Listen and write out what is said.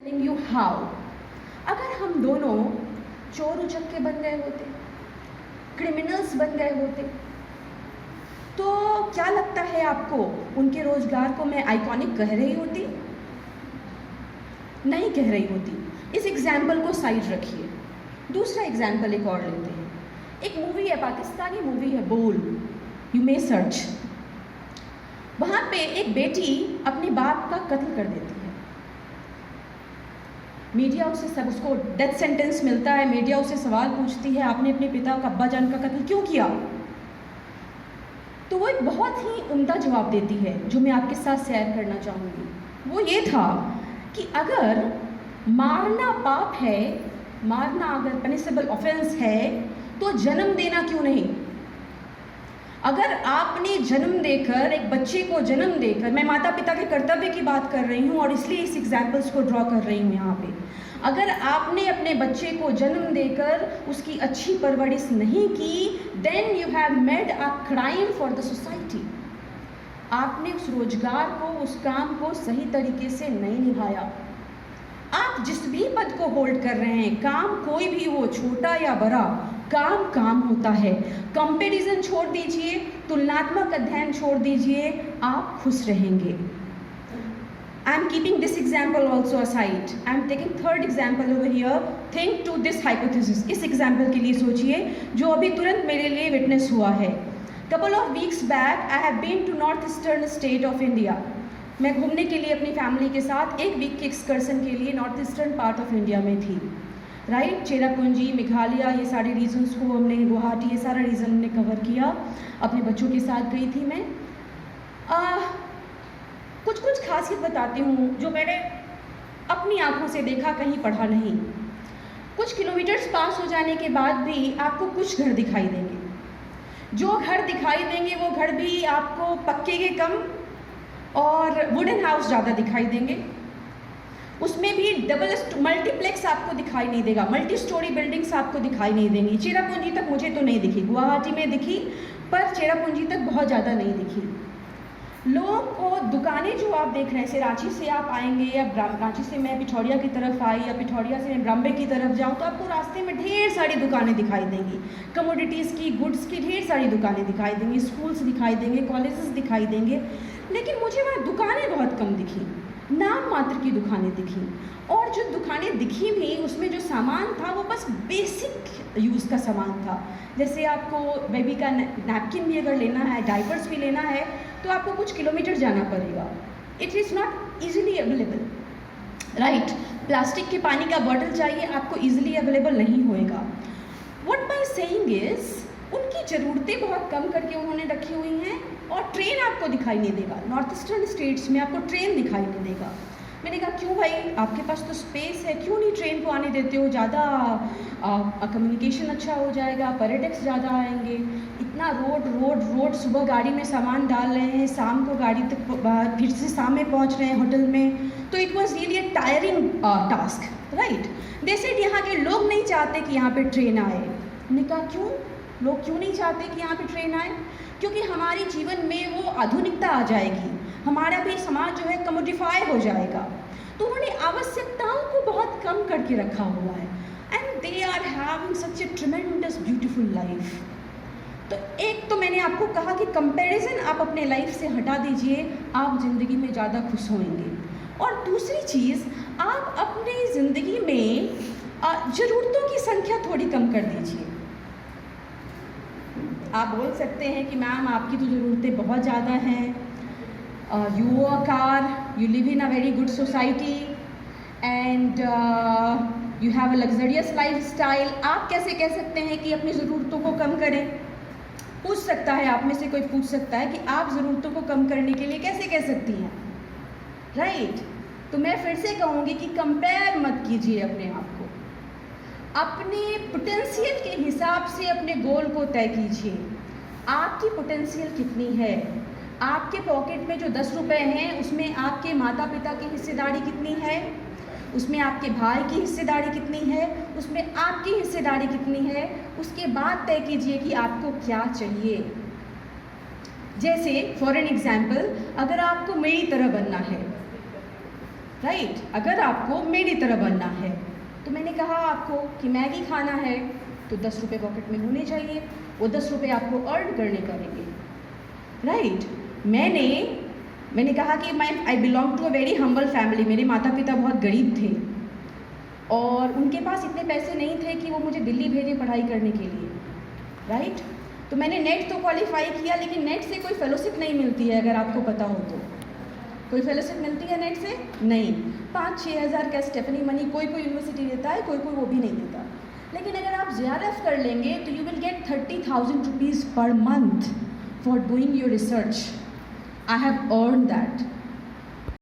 Telling you how. अगर हम दोनों चोर उचक्के बन गए होते, क्रिमिनल्स बन गए होते, तो क्या लगता है आपको उनके रोजगार को मैं आइकॉनिक कह रही होती? नहीं कह रही होती। इस एग्जाम्पल को साइड रखिए, दूसरा एग्जाम्पल एक और लेते हैं। एक मूवी है, पाकिस्तानी मूवी है बोल, यू मे सर्च। वहाँ पे एक बेटी अपने बाप का कत्ल कर देती है। मीडिया उसे सब उसको डेथ सेंटेंस मिलता है। मीडिया उसे सवाल पूछती है, आपने अपने पिता का अब्बा जान का कत्ल क्यों किया? तो वो एक बहुत ही उम्दा जवाब देती है जो मैं आपके साथ शेयर करना चाहूँगी। वो ये था कि अगर मारना पाप है, मारना अगर पनिशेबल ऑफेंस है, तो जन्म देना क्यों नहीं? अगर आपने जन्म देकर, एक बच्चे को जन्म देकर, मैं माता पिता के कर्तव्य की बात कर रही हूँ और इसलिए इस एग्जाम्पल्स को ड्रॉ कर रही हूँ यहाँ पे। अगर आपने अपने बच्चे को जन्म देकर उसकी अच्छी परवरिश नहीं की, then you have made a crime for the society. आपने उस रोजगार को, उस काम को सही तरीके से नहीं निभाया। आप जिस भी पद को होल्ड कर रहे हैं, काम कोई भी हो, छोटा या बड़ा, काम काम होता है। कंपैरिजन छोड़ दीजिए, तुलनात्मक अध्ययन छोड़ दीजिए, आप खुश रहेंगे। I am keeping this example also aside. I am taking third example over here. Think to this hypothesis. इस एग्जाम्पल के लिए सोचिए जो अभी तुरंत मेरे लिए विटनेस हुआ है। Couple of weeks back I have been to north eastern state of India. मैं घूमने के लिए अपनी फैमिली के साथ एक वीक के एक्सकर्सन के लिए north eastern part of India में थी। राइट, चेरापूंजी, मेघालय, ये सारे रीजन्स को हमने, गुवाहाटी, ये सारा रीजन हमने कवर किया। अपने बच्चों के साथ गई थी मैं। कुछ कुछ खासियत बताती हूँ जो मैंने अपनी आंखों से देखा, कहीं पढ़ा नहीं। कुछ किलोमीटर्स पास हो जाने के बाद भी आपको कुछ घर दिखाई देंगे। जो घर दिखाई देंगे वो घर भी आपको पक्के के कम और वुडन हाउस ज़्यादा दिखाई देंगे। उसमें भी डबल मल्टीप्लेक्स आपको दिखाई नहीं देगा, मल्टी स्टोरी बिल्डिंग्स आपको दिखाई नहीं देंगी। चेरापूंजी तक मुझे तो नहीं दिखी, गुवाहाटी में दिखी, पर चेरापूंजी तक बहुत ज़्यादा नहीं दिखी। लोगों को दुकानें जो आप देख रहे हैं, जैसे रांची से आप आएंगे या रांची से मैं पिठौरिया की तरफ आई या पिठौरिया से मैं ब्राम्बे की तरफ जाऊँ, तो आपको रास्ते में ढेर सारी दुकानें दिखाई देंगी। कमोडिटीज़ की, गुड्स की ढेर सारी दुकानें दिखाई देंगी, स्कूल्स दिखाई देंगे, कॉलेजेस दिखाई देंगे। लेकिन मुझे वहाँ दुकानें बहुत कम दिखी, नाम मात्र की दुकानें दिखी। और जो दुकानें दिखी भी, उसमें जो सामान था वो बस बेसिक यूज़ का सामान था। जैसे आपको बेबी का नैपकिन भी अगर लेना है, डाइपर्स भी लेना है, तो आपको कुछ किलोमीटर जाना पड़ेगा। It is not easily available. Right, plastic के पानी का बॉटल चाहिए, आपको ईजिली अवेलेबल नहीं होएगा। व्हाट माय सेइंग इज, उनकी ज़रूरतें बहुत कम करके उन्होंने रखी हुई हैं और ट्रेन आपको दिखाई नहीं देगा। नॉर्थ ईस्टर्न स्टेट्स में आपको ट्रेन दिखाई नहीं देगा। मैंने कहा क्यों भाई, आपके पास तो स्पेस है, क्यों नहीं ट्रेन को आने देते हो? ज़्यादा कम्युनिकेशन अच्छा हो जाएगा, पर्यटक ज़्यादा आएंगे। इतना रोड रोड रोड, सुबह गाड़ी में सामान डाल रहे हैं, शाम को गाड़ी तक, फिर से शाम में पहुँच रहे हैं होटल में, तो it was really a tiring task. Right, they said यहाँ के लोग नहीं चाहते कि यहाँ पर ट्रेन आए। मैंने कहा क्यों, लोग क्यों नहीं चाहते कि यहाँ पे ट्रेन आए? क्योंकि हमारे जीवन में वो आधुनिकता आ जाएगी, हमारा भी समाज जो है कमोडिफाई हो जाएगा। तो उन्होंने आवश्यकताओं को बहुत कम करके रखा हुआ है। And they are having such a tremendous beautiful life. तो एक तो मैंने आपको कहा कि कंपैरिजन आप अपने लाइफ से हटा दीजिए, आप ज़िंदगी में ज़्यादा खुश होंगे। और दूसरी चीज़, आप अपनी ज़िंदगी में ज़रूरतों की संख्या थोड़ी कम कर दीजिए। आप बोल सकते हैं कि मैम आपकी तो ज़रूरतें बहुत ज़्यादा हैं, you a car, you live in a very good society and you have a luxurious life style. आप कैसे कह सकते हैं कि अपनी ज़रूरतों को कम करें? पूछ सकता है, आप में से कोई पूछ सकता है कि आप ज़रूरतों को कम करने के लिए कैसे कह सकती हैं? राइट, तो मैं फिर से कहूँगी कि कंपेयर मत कीजिए अपने आप को, अपने पोटेंशियल के हिसाब से अपने गोल को तय कीजिए। आपकी पोटेंशियल कितनी है? आपके पॉकेट में जो 10 रुपए हैं, उसमें आपके माता पिता की हिस्सेदारी कितनी है? उसमें आपके भाई की हिस्सेदारी कितनी है? उसमें आपकी हिस्सेदारी कितनी है? उसके बाद तय कीजिए कि आपको क्या चाहिए। जैसे फॉर एन एग्जाम्पल, अगर आपको मेरी तरह बनना है, राइट, अगर आपको मेरी तरह बनना है तो मैंने कहा आपको कि मैगी खाना है तो 10 रुपये पॉकेट में होने चाहिए, वो 10 रुपये आपको अर्न करने पड़ेंगे। राइट, मैंने कहा कि I belong to a very humble family, मेरे माता पिता बहुत गरीब थे और उनके पास इतने पैसे नहीं थे कि वो मुझे दिल्ली भेजे पढ़ाई करने के लिए। राइट, तो मैंने नेट तो क्वालिफाई किया, लेकिन नेट से कोई फेलोशिप नहीं मिलती है, अगर आपको पता हो तो। कोई फेलोशिप मिलती है नेट से? नहीं। 5-6 हज़ार का स्टेफनी मनी कोई यूनिवर्सिटी देता है, कोई वो भी नहीं देता। लेकिन अगर आप JRF कर लेंगे तो you will get 30,000 rupees per month for doing your research. I have earn that.